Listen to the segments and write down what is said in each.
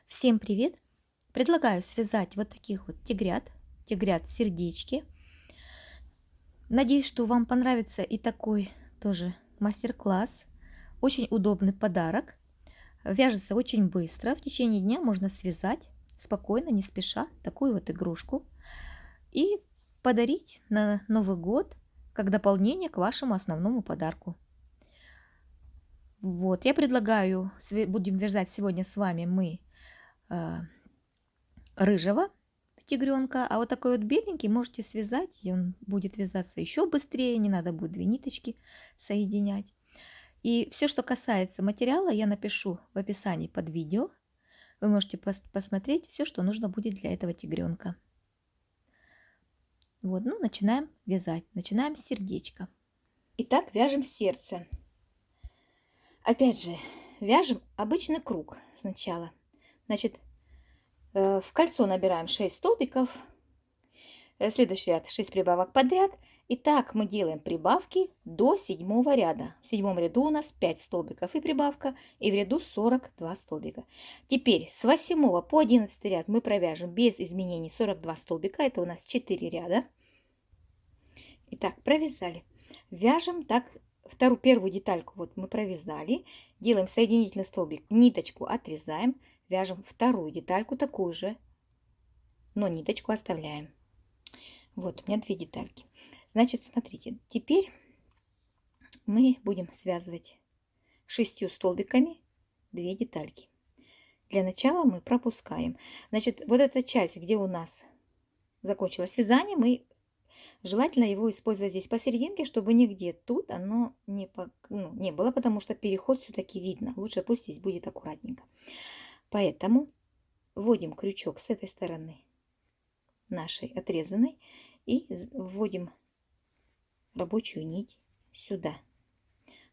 Всем привет! Предлагаю связать вот таких вот тигрят сердечки. Надеюсь, что вам понравится и такой тоже мастер-класс. Очень удобный подарок. Вяжется очень быстро. В течение дня можно связать спокойно, не спеша, такую вот игрушку и подарить на Новый год как дополнение к вашему основному подарку. Вот, я предлагаю, будем вязать сегодня с вами мы э, рыжего тигренка, а вот такой вот беленький можете связать, и он будет вязаться еще быстрее, не надо будет две ниточки соединять. И все, что касается материала, я напишу в описании под видео. Вы можете посмотреть все, что нужно будет для этого тигренка. Вот, ну, начинаем вязать. Начинаем с сердечка. Итак, вяжем сердце. Опять же, вяжем обычный круг сначала. Значит, в кольцо набираем 6 столбиков. Следующий ряд 6 прибавок подряд. И так мы делаем прибавки до 7 ряда. В 7 ряду у нас 5 столбиков и прибавка, и в ряду 42 столбика. Теперь с 8 по 11 ряд мы провяжем без изменений 42 столбика. Это у нас 4 ряда. Итак, провязали. Вяжем так первую детальку вот мы провязали. Делаем соединительный столбик, ниточку отрезаем. Вяжем вторую детальку такую же, но ниточку оставляем. Вот у меня 2 детальки. Значит, смотрите, теперь мы будем связывать 6 столбиками 2 детальки. Для начала мы пропускаем. Значит, вот эта часть, где у нас закончилось вязание, мы желательно его использовать здесь посерединке, чтобы нигде тут оно не было, потому что переход все-таки видно. Лучше пусть здесь будет аккуратненько. Поэтому вводим крючок с этой стороны нашей отрезанной и вводим рабочую нить сюда.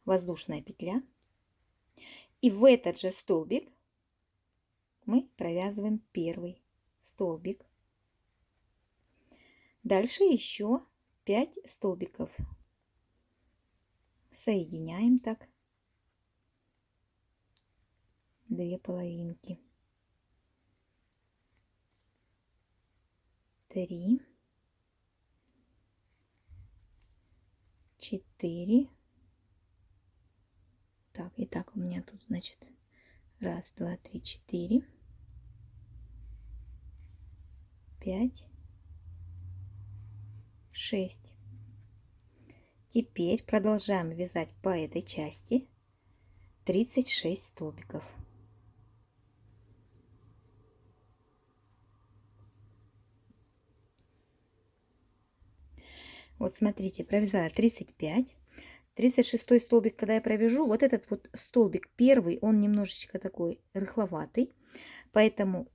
Воздушная петля. И в этот же столбик мы провязываем первый столбик. Дальше еще 5 столбиков. Соединяем так 2 половинки. 3, 4. Так, и так у меня тут, значит, 1, 2, 3, 4, 5, 6. Теперь продолжаем вязать по этой части 36 столбиков. Вот смотрите, провязала 35. 36 столбик, когда я провяжу, вот этот вот столбик первый, он немножечко такой рыхловатый. Поэтому,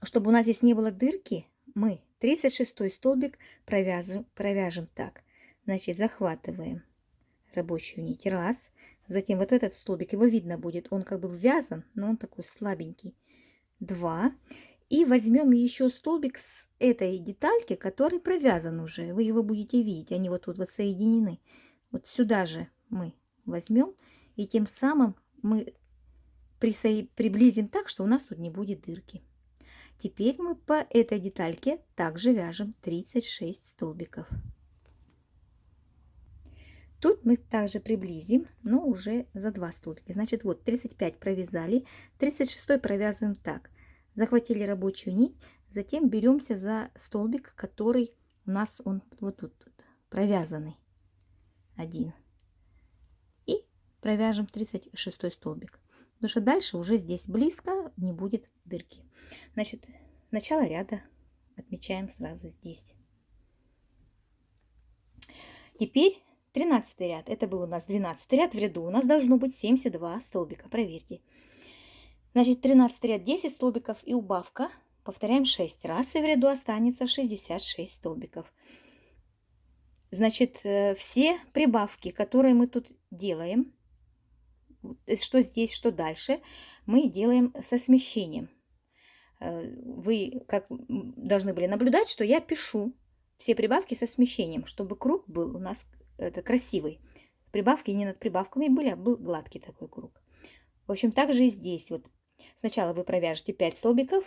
чтобы у нас здесь не было дырки, мы 36 столбик провяжем так. Значит, захватываем рабочую нить. Раз. Затем вот этот столбик, его видно будет, он как бы ввязан, но он такой слабенький. 2. И возьмем еще столбик с этой детальки, который провязан уже. Вы его будете видеть, они вот тут вот соединены. Вот сюда же мы возьмем, и тем самым мы приблизим так, что у нас тут не будет дырки. Теперь мы по этой детальке также вяжем 36 столбиков. Тут мы также приблизим, но уже за 2 столбика. Значит, вот 35 провязали, 36 провязываем так. Захватили рабочую нить, затем беремся за столбик, который у нас он вот тут провязанный. 1. И провяжем 36 столбик. Потому что дальше уже здесь близко не будет дырки. Значит, начало ряда отмечаем сразу здесь. Теперь 13 ряд. Это был у нас 12 ряд. В ряду у нас должно быть 72 столбика. Проверьте. Значит, 13 ряд 10 столбиков и убавка. Повторяем 6 раз, и в ряду останется 66 столбиков. Значит, все прибавки, которые мы тут делаем, что здесь, что дальше, мы делаем со смещением. Вы как должны были наблюдать, что я пишу все прибавки со смещением, чтобы круг был у нас красивый. Прибавки не над прибавками были, а был гладкий такой круг. В общем, также и здесь вот сначала вы провяжете 5 столбиков,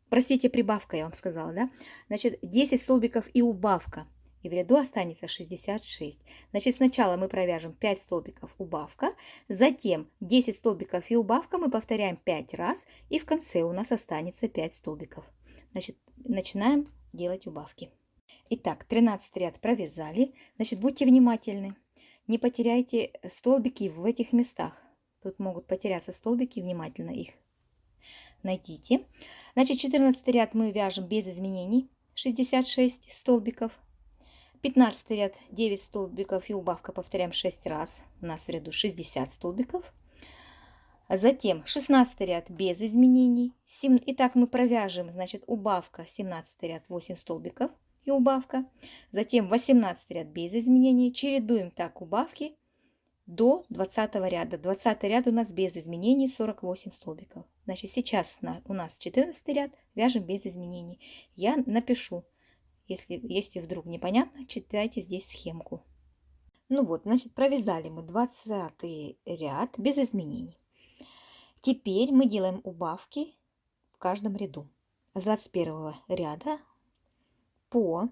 простите, прибавка, я вам сказала, да? Значит, 10 столбиков и убавка. И в ряду останется 66. Значит, сначала мы провяжем 5 столбиков убавка, затем 10 столбиков и убавка мы повторяем 5 раз, и в конце у нас останется 5 столбиков. Значит, начинаем делать убавки. Итак, 13 ряд провязали. Значит, будьте внимательны. Не потеряйте столбики в этих местах. Тут могут потеряться столбики, внимательно их найдите. Значит, 14 ряд мы вяжем без изменений, 66 столбиков. 15 ряд 9 столбиков и убавка повторяем 6 раз. У нас в ряду 60 столбиков. Затем 16 ряд без изменений. Итак, мы провяжем, значит, убавка 17 ряд 8 столбиков и убавка. Затем 18 ряд без изменений. Чередуем так убавки до 20 ряда. 20 ряд у нас без изменений 48 столбиков. Значит, сейчас у нас 14 ряд, вяжем без изменений. Я напишу. Если вдруг непонятно, читайте здесь схемку. Ну вот, значит, провязали мы 20 ряд без изменений. Теперь мы делаем убавки в каждом ряду. С 21 ряда по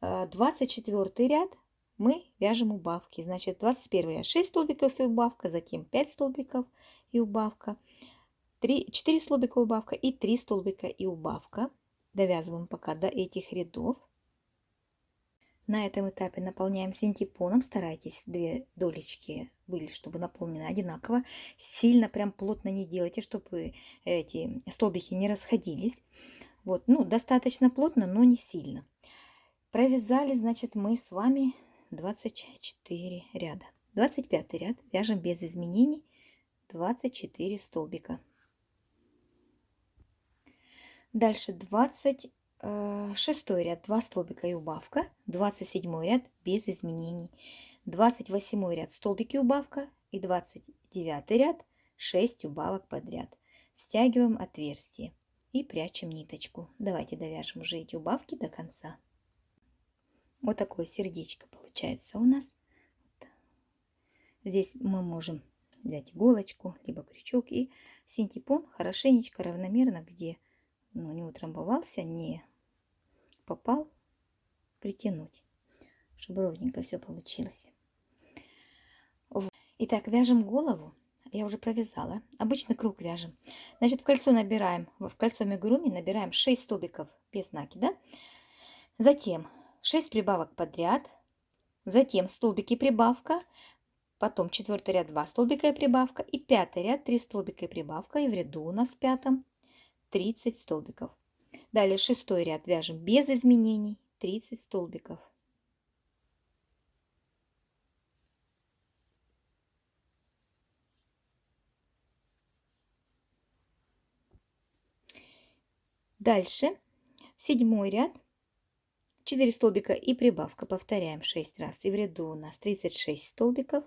24 ряд мы вяжем убавки. Значит, 21 ряд 6 столбиков и убавка, затем 5 столбиков и убавка, 4 столбика убавка и 3 столбика и убавка. Довязываем пока до этих рядов. На этом этапе наполняем синтепоном. Старайтесь 2 долечки были, чтобы наполнены одинаково. Сильно прям плотно не делайте, чтобы эти столбики не расходились. Вот, ну, достаточно плотно, но не сильно. Провязали, значит, мы с вами 24 ряда. 25 ряд вяжем без изменений, 24 столбика. Дальше 26 ряд 2 столбика и убавка, 27 ряд без изменений, 28 ряд столбики убавка и 29 ряд 6 убавок подряд. Стягиваем отверстие и прячем ниточку. Давайте довяжем уже эти убавки до конца. Вот такое сердечко получается у нас. Здесь мы можем взять иголочку, либо крючок и синтепон хорошенечко равномерно, где не утрамбовался, не попал, притянуть, чтобы ровненько все получилось. Итак, вяжем голову. Я уже провязала. Обычно круг вяжем. Значит, в кольцо набираем, в кольцо амигуруми набираем 6 столбиков без накида. Затем 6 прибавок подряд. Затем столбики прибавка. Потом 4 ряд 2 столбика и прибавка. И 5 ряд 3 столбика и прибавка. И в ряду у нас в 5 30 столбиков. Далее 6 ряд вяжем без изменений, 30 столбиков. Дальше 7 ряд 4 столбика и прибавка. Повторяем 6 раз. И в ряду у нас 36 столбиков.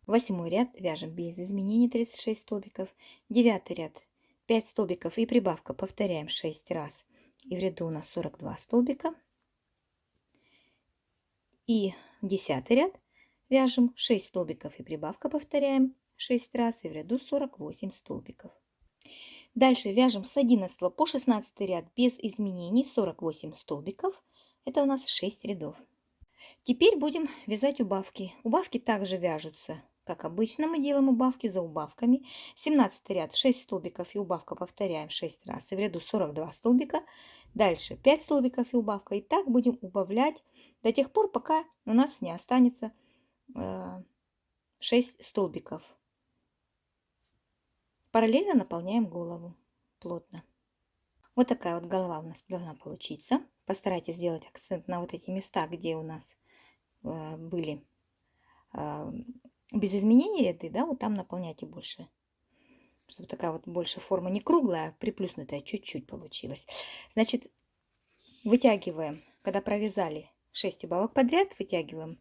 Восьмой ряд вяжем без изменений, 36 столбиков. 9 ряд 5 столбиков и прибавка. Повторяем 6 раз. И в ряду у нас 42 столбика. И 10 ряд вяжем 6 столбиков и прибавка. Повторяем 6 раз. И в ряду 48 столбиков. Дальше вяжем с 11 по 16 ряд без изменений, 48 столбиков. Это у нас 6 рядов. Теперь будем вязать убавки. Убавки также вяжутся, как обычно мы делаем убавки за убавками. 17 ряд 6 столбиков и убавка повторяем 6 раз. И в ряду 42 столбика. Дальше 5 столбиков и убавка. И так будем убавлять до тех пор, пока у нас не останется 6 столбиков. Параллельно наполняем голову плотно. Вот такая вот голова у нас должна получиться. Постарайтесь сделать акцент на вот эти места, где у нас были без изменений ряды, да, вот там наполняйте больше, чтобы такая вот больше форма не круглая, а приплюснутая чуть-чуть получилась. Значит, вытягиваем, когда провязали 6 убавок подряд, вытягиваем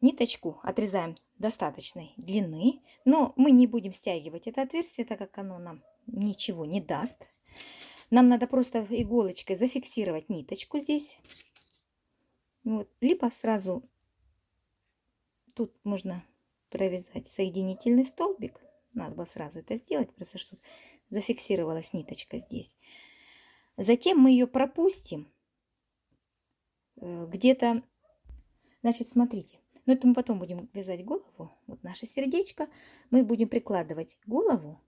ниточку, отрезаем достаточной длины, но мы не будем стягивать это отверстие, так как оно нам ничего не даст. Нам надо просто иголочкой зафиксировать ниточку здесь. Вот. Либо сразу тут можно провязать соединительный столбик. Надо было сразу это сделать, просто чтобы зафиксировалась ниточка здесь. Затем мы ее пропустим где-то, значит, смотрите. Но это мы потом будем вязать голову. Вот наше сердечко. Мы будем прикладывать голову.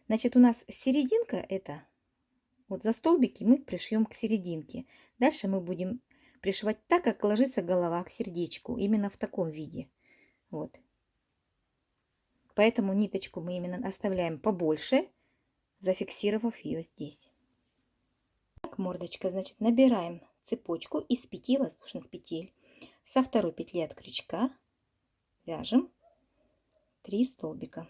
Значит, у нас серединка это, вот за столбики мы пришьем к серединке. Дальше мы будем пришивать так, как ложится голова к сердечку. Именно в таком виде. Вот. Поэтому ниточку мы именно оставляем побольше, зафиксировав ее здесь. Так, мордочка, значит, набираем цепочку из 5 воздушных петель. Со второй петли от крючка вяжем 3 столбика.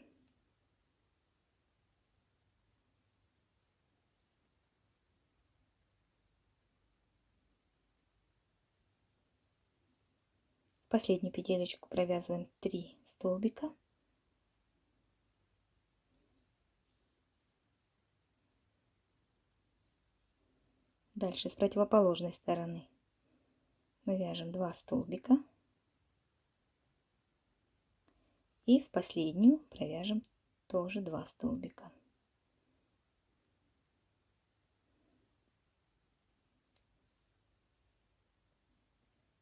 Последнюю петелечку провязываем 3 столбика. Дальше с противоположной стороны мы вяжем 2 столбика. И в последнюю провяжем тоже 2 столбика.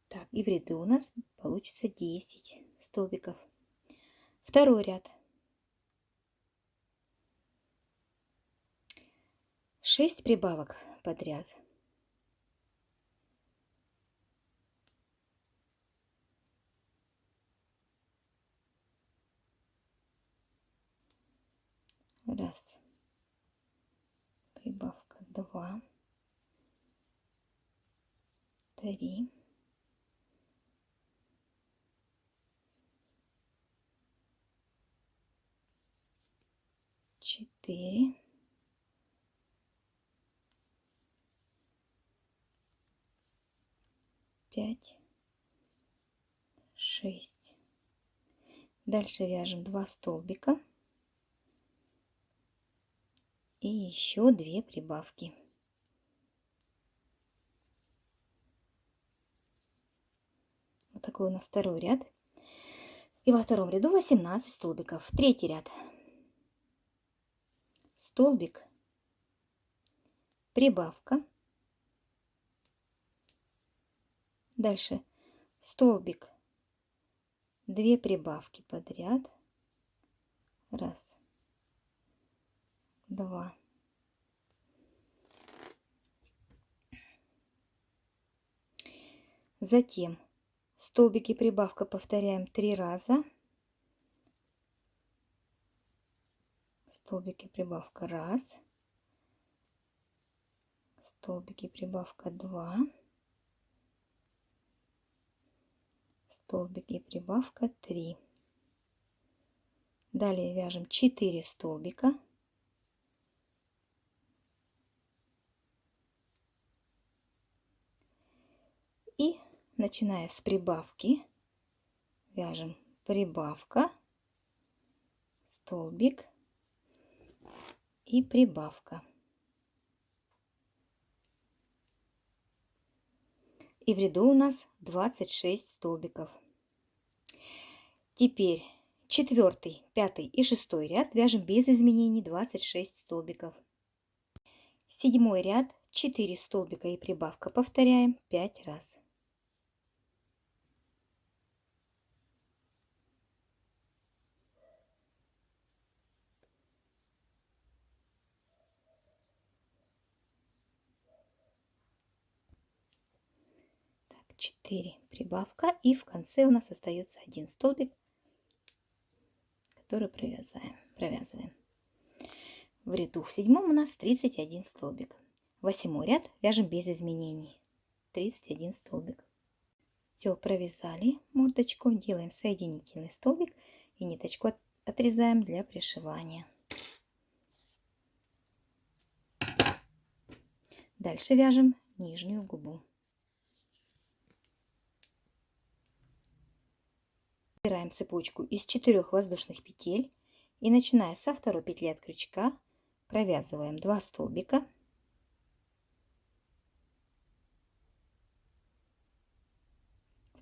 Так, и в ряду у нас получится 10 столбиков. Второй ряд. 6 прибавок подряд. Раз. Прибавка 2. 3. 4. 5. 6. Дальше вяжем 2 столбика. И еще 2 прибавки. Вот такой у нас второй ряд. И во втором ряду 18 столбиков. Третий ряд. Столбик, прибавка. Дальше столбик, 2 прибавки подряд. Раз, 2. Затем столбик и прибавка повторяем 3 раза. Столбик и прибавка 1. Столбик и прибавка 2. Столбик и прибавка 3. Далее вяжем 4 столбика. И начиная с прибавки вяжем прибавка, столбик и прибавка. И в ряду у нас 26 столбиков. Теперь 4, 5 и 6 ряд вяжем без изменений 26 столбиков. 7 ряд 4 столбика и прибавка повторяем 5 раз. Так, 4 прибавка, и в конце у нас остается 1 столбик, который провязываем. В ряду в 7 у нас 31 столбик. 8 ряд вяжем без изменений 31 столбик. Все, провязали мордочку, делаем соединительный столбик и ниточку отрезаем для пришивания. Дальше вяжем нижнюю губу. Набираем цепочку из 4 воздушных петель и начиная со второй петли от крючка провязываем 2 столбика,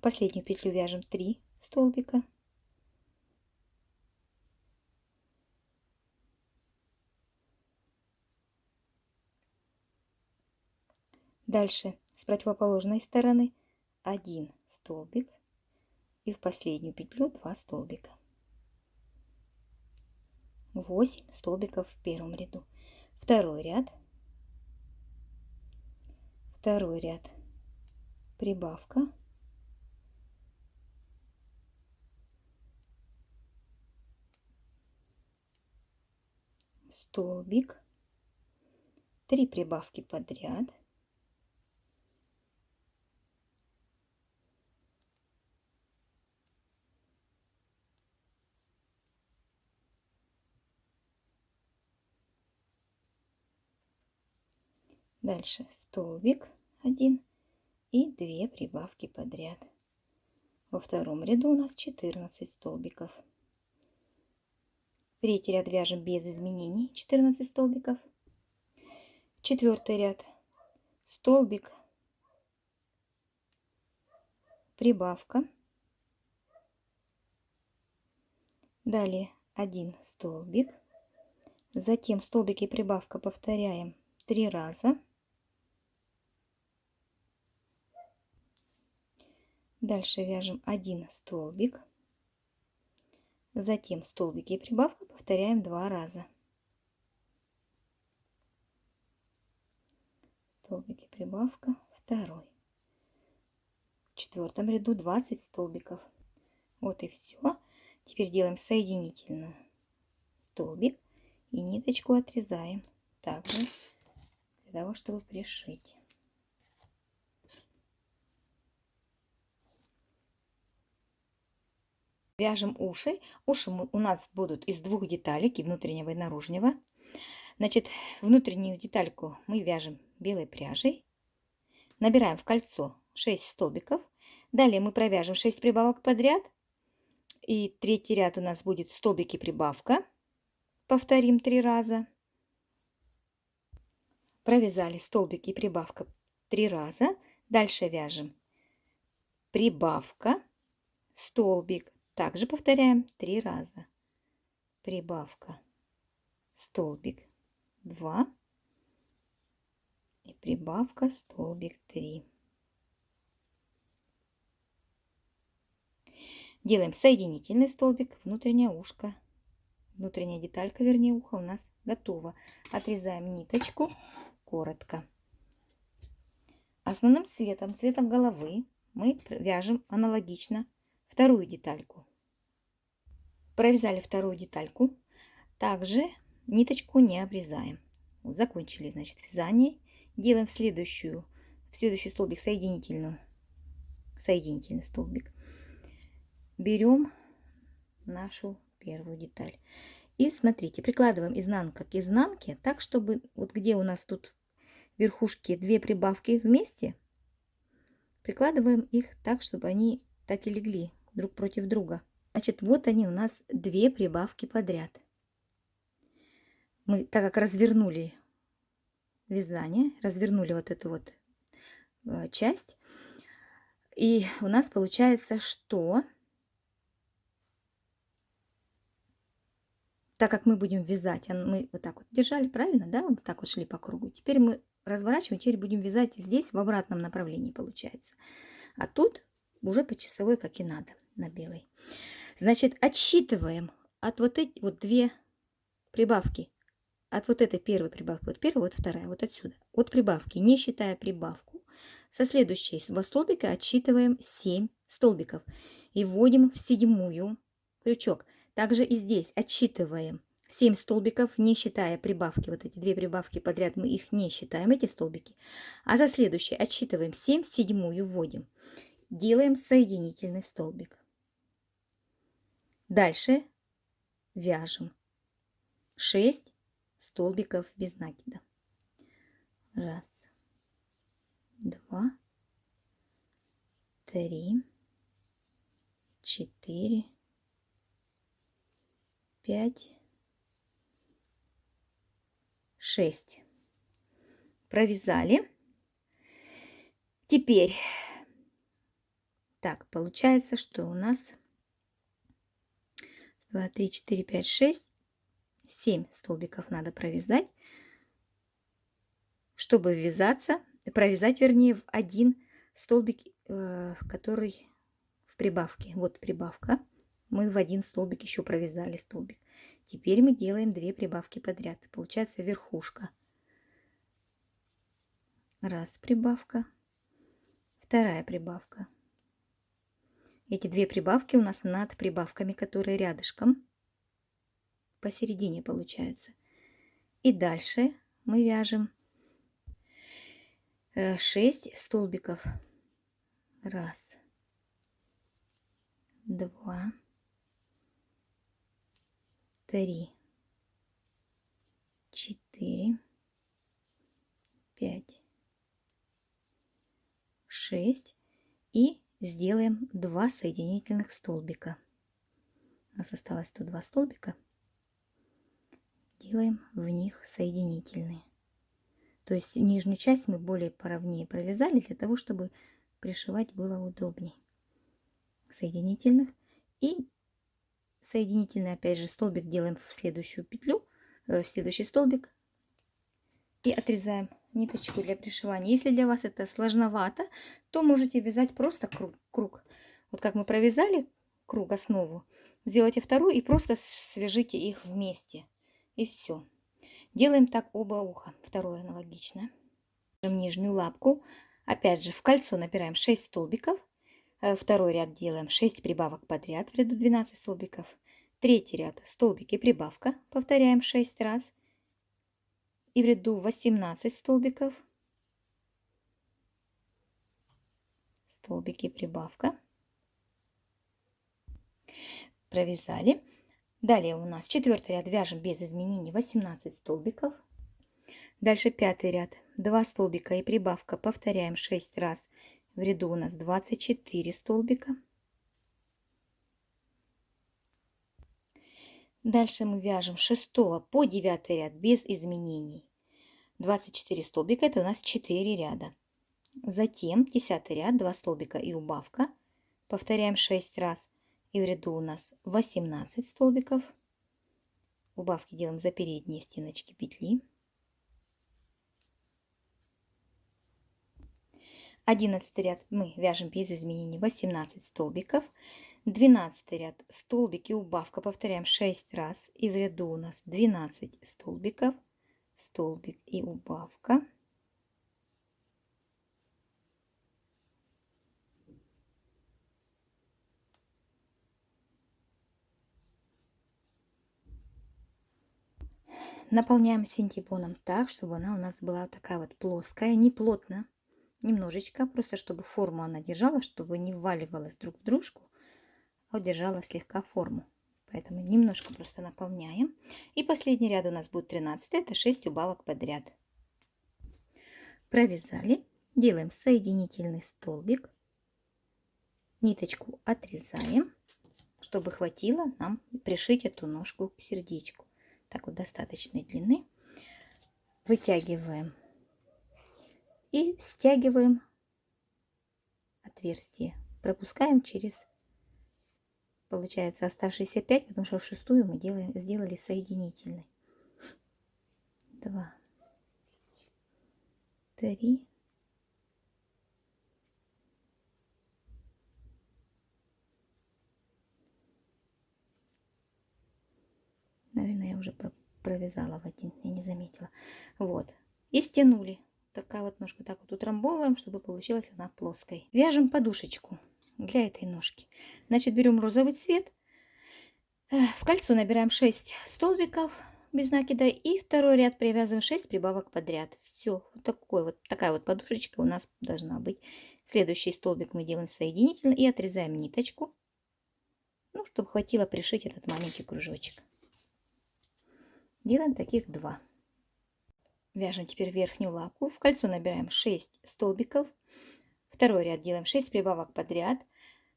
последнюю петлю вяжем 3 столбика. Дальше с противоположной стороны 1 столбик и в последнюю петлю 2 столбика. 8 столбиков в первом ряду. Второй ряд прибавка, столбик, 3 прибавки подряд, дальше столбик 1 и 2 прибавки подряд. Во втором ряду у нас 14 столбиков. Третий ряд вяжем без изменений, 14 столбиков. Четвертый ряд столбик, прибавка, далее 1 столбик, затем столбик и прибавка повторяем 3 раза. Дальше вяжем 1 столбик, затем столбики и прибавка повторяем 2 раза. Столбики, прибавка, второй. В четвертом ряду 20 столбиков. Вот и все. Теперь делаем соединительную. Столбик и ниточку отрезаем также для того, чтобы пришить. Вяжем уши. Уши у нас будут из 2 деталек, и внутреннего, и наружного. Значит, внутреннюю детальку мы вяжем белой пряжей. Набираем в кольцо 6 столбиков. Далее мы провяжем 6 прибавок подряд. И третий ряд у нас будет столбик и прибавка. Повторим 3 раза. Провязали столбик и прибавка 3 раза. Дальше вяжем прибавка, столбик. Также повторяем 3 раза. Прибавка, столбик 2 и прибавка, столбик 3. Делаем соединительный столбик, внутреннее ушко. Внутренняя деталька, вернее, уха у нас готова. Отрезаем ниточку коротко. Основным цветом головы мы вяжем аналогично вторую детальку. Провязали вторую детальку. Также ниточку не обрезаем. Вот, закончили, значит, вязание. Делаем в следующий столбик соединительный столбик. Берем нашу первую деталь. И смотрите, прикладываем изнанка к изнанке, так, чтобы вот где у нас тут верхушки 2 прибавки вместе, прикладываем их так, чтобы они так и легли друг против друга. Значит, вот они у нас 2 прибавки подряд. Мы, так как развернули вязание, развернули вот эту вот часть, и у нас получается, что так как мы будем вязать, мы вот так вот держали, правильно, да, вот так вот шли по кругу. Теперь мы разворачиваем, теперь будем вязать здесь в обратном направлении, получается. А тут уже по часовой, как и надо, на белой. Значит, отсчитываем от вот эти вот 2 прибавки, от вот этой первой прибавки, вот первая, вот вторая, вот отсюда, от прибавки, не считая прибавку, со следующего столбика отсчитываем 7 столбиков и вводим в 7-ю крючок. Также и здесь отсчитываем 7 столбиков, не считая прибавки, вот эти 2 прибавки подряд, мы их не считаем, эти столбики. А за следующий отсчитываем 7, в 7-ю вводим. Делаем соединительный столбик. Дальше вяжем 6 столбиков без накида. 1, 2, 3, 4, 5, 6. Провязали. Теперь Так, получается, что у нас 2, 3, 4, 5, 6, 7 столбиков надо провязать, чтобы ввязаться, провязать, вернее, в один столбик, который в прибавке. Вот прибавка. Мы в один столбик еще провязали столбик. Теперь мы делаем 2 прибавки подряд. Получается верхушка. Раз прибавка, вторая прибавка. Эти 2 прибавки у нас над прибавками, которые рядышком, посередине получается. И дальше мы вяжем 6 столбиков. Раз, два, три, 4, 5, 6 и сделаем 2 соединительных столбика. У нас осталось тут 2 столбика. Делаем в них соединительные. То есть нижнюю часть мы более поровнее провязали, для того, чтобы пришивать было удобней. Соединительных. И соединительный, опять же, столбик делаем в следующую петлю, в следующий столбик. И отрезаем ниточку для пришивания. Если для вас это сложновато, то можете вязать просто круг. Вот как мы провязали круг, основу, сделайте вторую и просто свяжите их вместе. И все. Делаем так оба уха. Второе аналогично. Нижнюю лапку. Опять же в кольцо набираем 6 столбиков. Второй ряд делаем 6 прибавок подряд в ряду 12 столбиков. Третий ряд столбики прибавка. Повторяем 6 раз. И в ряду 18 столбиков. Столбики прибавка. Провязали. Далее у нас 4-й ряд вяжем без изменений 18 столбиков. Дальше 5-й ряд 2 столбика и прибавка. Повторяем 6 раз. В ряду у нас 24 столбика. Дальше мы вяжем с 6 по 9 ряд без изменений. 24 столбика, это у нас 4 ряда. Затем 10 ряд 2 столбика и убавка. Повторяем 6 раз. И в ряду у нас 18 столбиков. Убавки делаем за передние стеночки петли. 11 ряд мы вяжем без изменений 18 столбиков. 12 ряд столбик и убавка. Повторяем 6 раз. И в ряду у нас 12 столбиков. Столбик и убавка. Наполняем синтепоном так, чтобы она у нас была такая вот плоская, не плотно, немножечко, просто чтобы форму она держала, чтобы не вваливалась друг в дружку, а удержала слегка форму. Поэтому немножко просто наполняем. И последний ряд у нас будет 13, это 6 убавок подряд. Провязали, делаем соединительный столбик, ниточку отрезаем, чтобы хватило нам пришить эту ножку к сердечку. Так вот, достаточной длины. Вытягиваем и стягиваем отверстие. Пропускаем через, получается, оставшиеся 5, потому что шестую мы сделали соединительной. 2, 3, 4. Я уже провязала в один, я не заметила. Вот. И стянули. Такая вот ножка. Так вот утрамбовываем, чтобы получилась она плоской. Вяжем подушечку для этой ножки. Значит, берем розовый цвет. В кольцо набираем 6 столбиков без накида. И второй ряд привязываем 6 прибавок подряд. Все. Вот такая вот подушечка у нас должна быть. Следующий столбик мы делаем соединительно и отрезаем ниточку. Ну, чтобы хватило пришить этот маленький кружочек. Делаем таких 2. Вяжем теперь верхнюю лапку. В кольцо набираем 6 столбиков. Второй ряд делаем 6 прибавок подряд.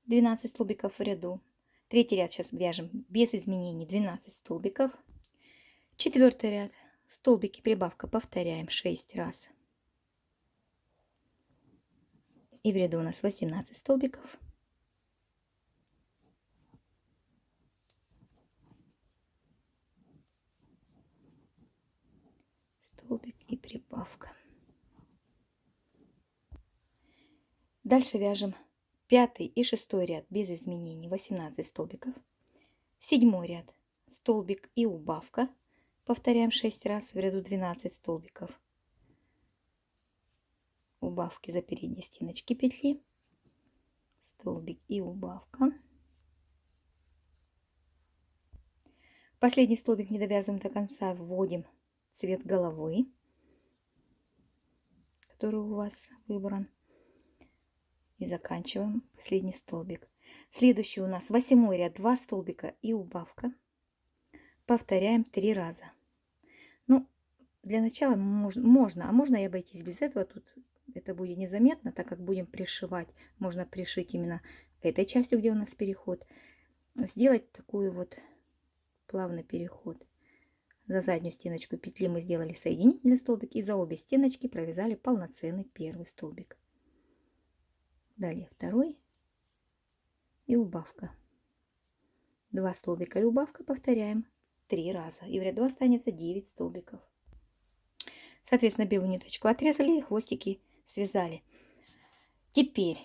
12 столбиков в ряду. Третий ряд сейчас вяжем без изменений 12 столбиков. Четвертый ряд. Столбики прибавка повторяем 6 раз. И в ряду у нас 18 столбиков. убавка. Дальше вяжем 5 и 6 ряд без изменений, 18 столбиков. 7 ряд, столбик и убавка. Повторяем 6 раз, в ряду 12 столбиков. Убавки за передние стеночки петли. Столбик и убавка. Последний столбик не довязываем до конца, вводим цвет головы, который у вас выбран. И заканчиваем последний столбик. Следующий у нас 8 ряд, 2 столбика и убавка. Повторяем 3 раза. Ну, для начала можно, а можно и обойтись без этого. Тут это будет незаметно, так как будем пришивать. Можно пришить именно этой частью, где у нас переход. Сделать такую вот плавный переход. За заднюю стеночку петли мы сделали соединительный столбик. И за обе стеночки провязали полноценный первый столбик. Далее второй и убавка. 2 столбика и убавка повторяем 3 раза. И в ряду останется 9 столбиков. Соответственно, белую ниточку отрезали и хвостики связали. Теперь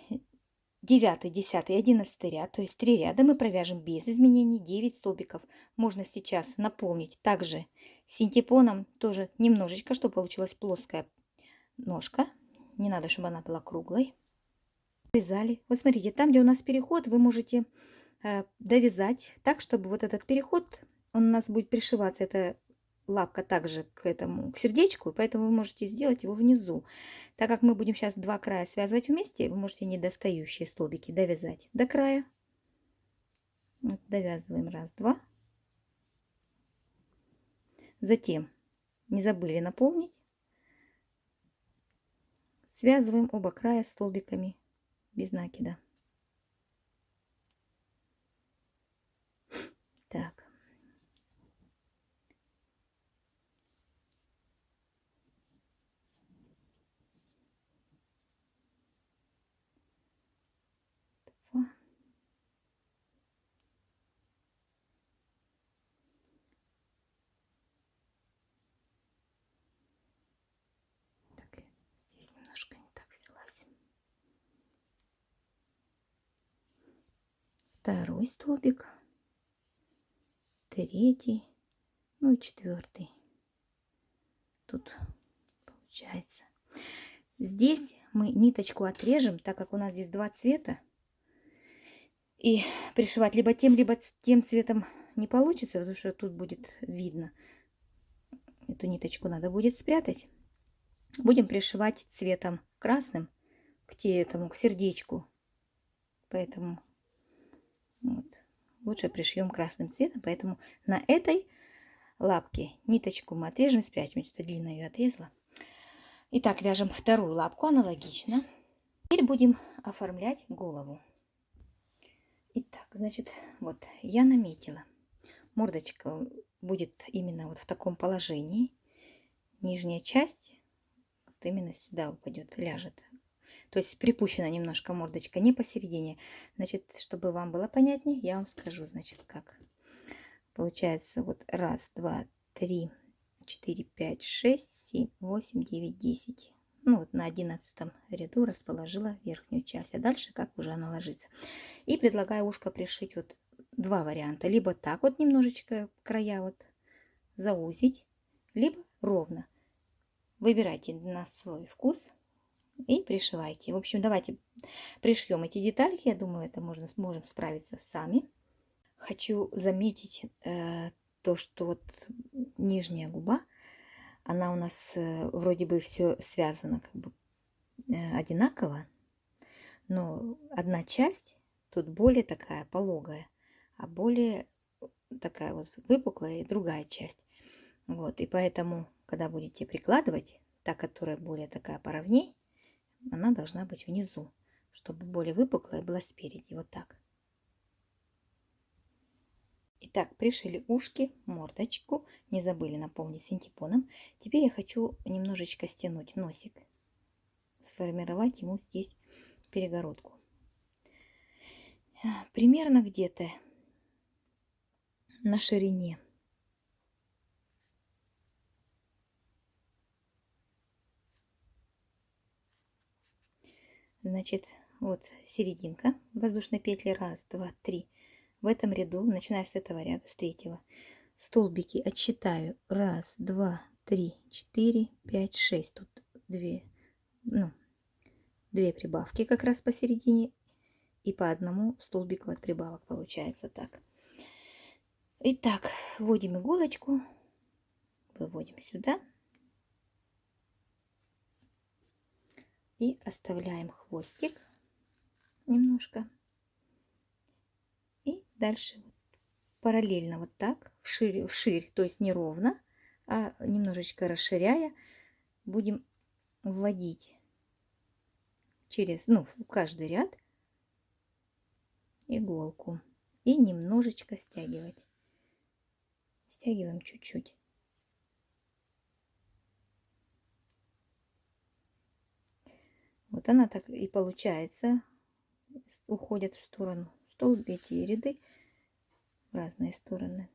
9, 10, 11 ряд, то есть 3 ряда мы провяжем без изменений 9 столбиков. Можно сейчас наполнить также синтепоном, тоже немножечко, чтобы получилась плоская ножка. Не надо, чтобы она была круглой. Связали. Вот смотрите, там, где у нас переход, вы можете довязать так, чтобы вот этот переход, он у нас будет пришиваться, эта лапка также к этому, к сердечку, и поэтому вы можете сделать его внизу. Так как мы будем сейчас 2 края связывать вместе, вы можете недостающие столбики довязать до края. Вот, довязываем 1, 2. Затем не забыли наполнить. Связываем оба края столбиками без накида. Так. Так, здесь немножко не так взялась. Второй столбик, третий, ну и 4. Тут получается. Здесь мы ниточку отрежем, так как у нас здесь 2 цвета. И пришивать либо тем цветом не получится, потому что тут будет видно. Эту ниточку надо будет спрятать. Будем пришивать цветом красным к сердечку. Поэтому вот, лучше пришьем красным цветом. Поэтому на этой лапке ниточку мы отрежем, спрячем. Что-то длинно ее отрезала. Итак, вяжем вторую лапку аналогично. Теперь будем оформлять голову. Итак, значит, вот я наметила. Мордочка будет именно вот в таком положении. Нижняя часть вот именно сюда упадет, ляжет. То есть припущена немножко мордочка, не посередине. Значит, чтобы вам было понятнее, я вам скажу, значит, как. Получается вот 1, 2, 3, 4, 5, 6, 7, 8, 9, 10. Ну вот на 11 ряду расположила верхнюю часть. А дальше как уже она ложится. И предлагаю ушко пришить вот 2 варианта. Либо так вот немножечко края вот заузить, либо ровно. Выбирайте на свой вкус и пришивайте. В общем, давайте пришьем эти детальки. Я думаю, это сможем справиться сами. Хочу заметить то, что вот нижняя губа, она у нас вроде бы все связано как бы одинаково, но одна часть тут более такая пологая, а более такая вот выпуклая и другая часть. Вот, и поэтому, когда будете прикладывать, та, которая более такая поровней, она должна быть внизу, чтобы более выпуклая была спереди. Вот так. Итак, пришили ушки, мордочку. Не забыли наполнить синтепоном. Теперь я хочу немножечко стянуть носик. Сформировать ему здесь перегородку. Примерно где-то на ширине Значит, вот серединка воздушной петли. Раз, два, три. В этом ряду, начиная с этого ряда, с третьего, столбики отсчитаю. Раз, два, три, четыре, пять, шесть. Тут две, ну, две прибавки как раз посередине. И по одному столбику от прибавок получается так. Итак, вводим иголочку. Выводим сюда. И оставляем хвостик немножко. И дальше параллельно вот так, вширь, то есть не ровно, а немножечко расширяя, будем вводить через, в каждый ряд иголку и немножечко стягивать. Стягиваем чуть-чуть. Вот она так и получается, уходят в сторону столбики, эти ряды в разные стороны,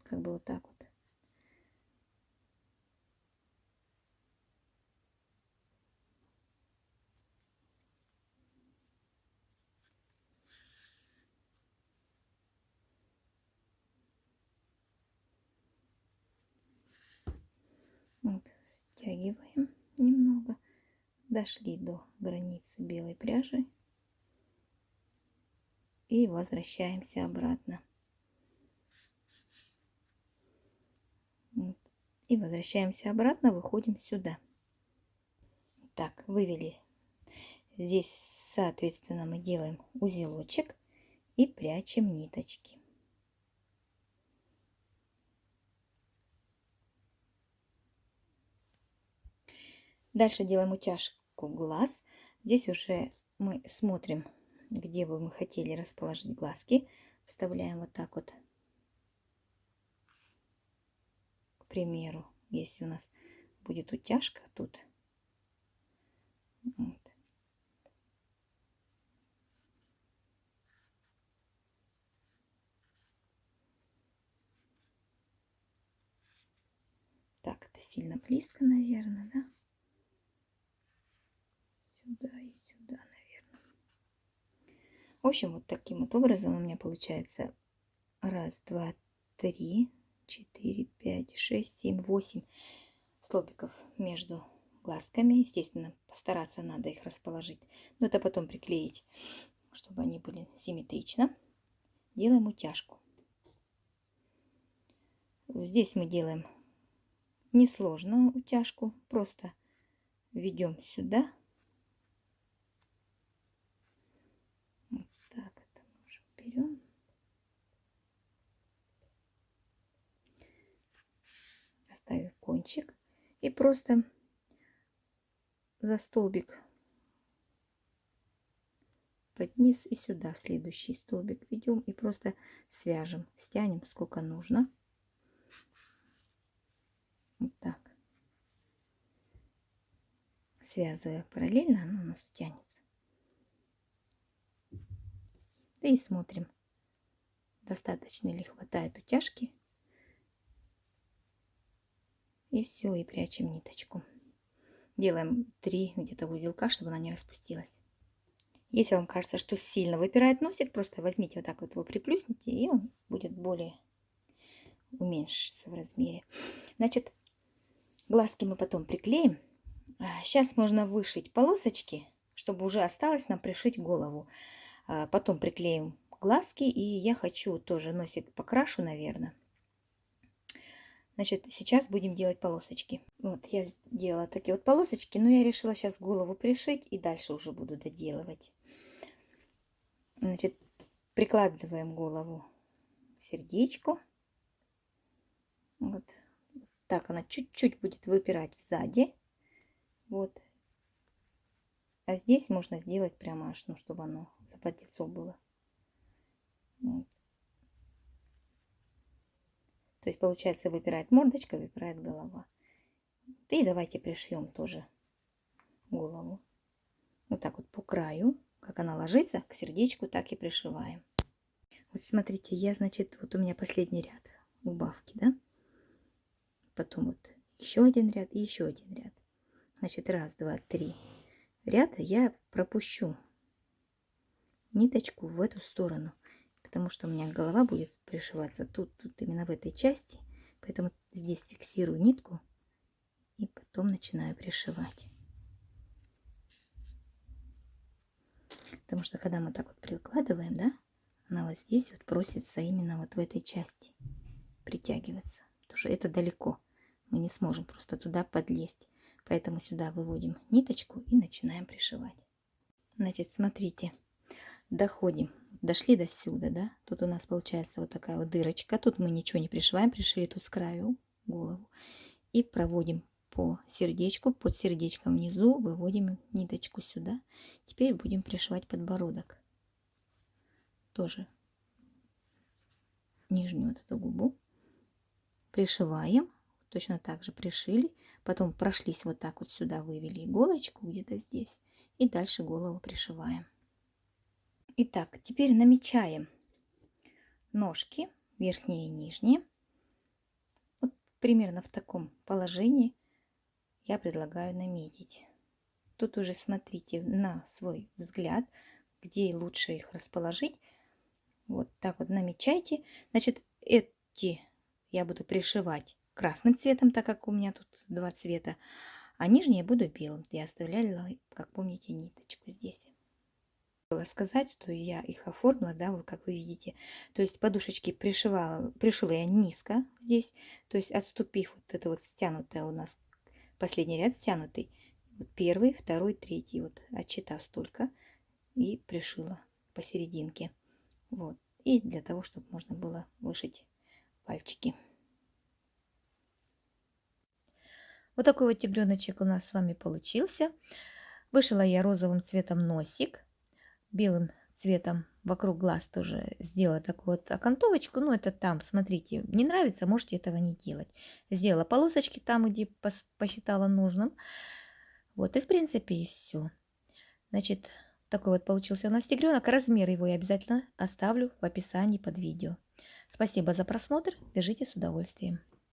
как бы вот так вот. Вот, стягиваем немного. Дошли до границы белой пряжи. И возвращаемся обратно. Вот. И возвращаемся обратно, выходим сюда. Так, вывели. Здесь, соответственно, мы делаем узелочек и прячем ниточки. Дальше делаем утяжку глаз. Здесь уже мы смотрим, где бы мы хотели расположить глазки. Вставляем вот так вот. К примеру, если у нас будет утяжка тут. Вот. Так, это сильно близко, наверное, да? Сюда и сюда, наверное. В общем, вот таким вот образом у меня получается 1, 2, 3, 4, 5, 6, 7, 8 столбиков между глазками. Естественно, постараться надо их расположить. Но это потом приклеить, чтобы они были симметрично. Делаем утяжку. Здесь мы делаем несложную утяжку. Просто введем сюда. Вот так это мы уже берем. Оставим кончик. И просто за столбик под низ и сюда в следующий столбик ведем и просто свяжем, стянем сколько нужно. Вот так. Связывая параллельно, оно у нас тянется. И смотрим, достаточно ли хватает утяжки. И все, и прячем ниточку. Делаем 3 где-то узелка, чтобы она не распустилась. Если вам кажется, что сильно выпирает носик, просто возьмите вот так вот его приплюсните, и он будет более уменьшиться в размере. Значит, глазки мы потом приклеим. Сейчас можно вышить полосочки, чтобы уже осталось нам пришить голову. Потом приклеим глазки, и я хочу тоже носик покрашу, наверное. Значит, сейчас будем делать полосочки. Вот я сделала такие вот полосочки, но я решила сейчас голову пришить и дальше уже буду доделывать. Значит, прикладываем голову к сердечку. Вот так она чуть-чуть будет выпирать сзади. Вот. А здесь можно сделать прямо аж, чтобы оно за лицо было. Вот. То есть получается выпирает мордочка, выпирает голова. И давайте пришьем тоже голову. Вот так вот по краю, как она ложится к сердечку, так и пришиваем. Вот смотрите, я, значит, вот у меня последний ряд убавки, да? Потом вот еще один ряд и еще один ряд. Значит, 1, 2, 3 ряда я пропущу ниточку в эту сторону, потому что у меня голова будет пришиваться тут именно в этой части. Поэтому здесь фиксирую нитку и потом начинаю пришивать. Потому что когда мы так вот прикладываем, да, она вот здесь вот просится именно вот в этой части притягиваться. Потому что это далеко. Мы не сможем просто туда подлезть. Поэтому сюда выводим ниточку и начинаем пришивать. Значит, смотрите, доходим. Дошли до сюда, да? Тут у нас получается вот такая вот дырочка. Тут мы ничего не пришиваем, пришили тут с краю голову. И проводим по сердечку, под сердечком внизу выводим ниточку сюда. Теперь будем пришивать подбородок. Тоже нижнюю вот эту губу пришиваем. Точно так же пришили. Потом прошлись вот так вот сюда, вывели иголочку где-то здесь. И дальше голову пришиваем. Итак, теперь намечаем ножки, верхние и нижние. Вот примерно в таком положении я предлагаю наметить. Тут уже смотрите на свой взгляд, где лучше их расположить. Вот так вот намечайте. Значит, эти я буду пришивать красным цветом, так как у меня тут два цвета, а нижние я буду белым. Я оставляла, как помните, ниточку здесь. Сказать, что я их оформила, да, вот как вы видите. То есть подушечки пришила я низко здесь, то есть отступив вот это вот стянутое у нас, последний ряд стянутый, вот первый, второй, третий, вот отсчитав столько и пришила посерединке. Вот. И для того, чтобы можно было вышить пальчики. Вот такой вот тигреночек у нас с вами получился. Вышила я розовым цветом носик, белым цветом вокруг глаз тоже сделала такую вот окантовочку. Ну, это там, смотрите, не нравится, можете этого не делать. Сделала полосочки там, где посчитала нужным. Вот, и в принципе и все. Значит, такой вот получился у нас тигренок. Размер его я обязательно оставлю в описании под видео. Спасибо за просмотр. Вяжите с удовольствием.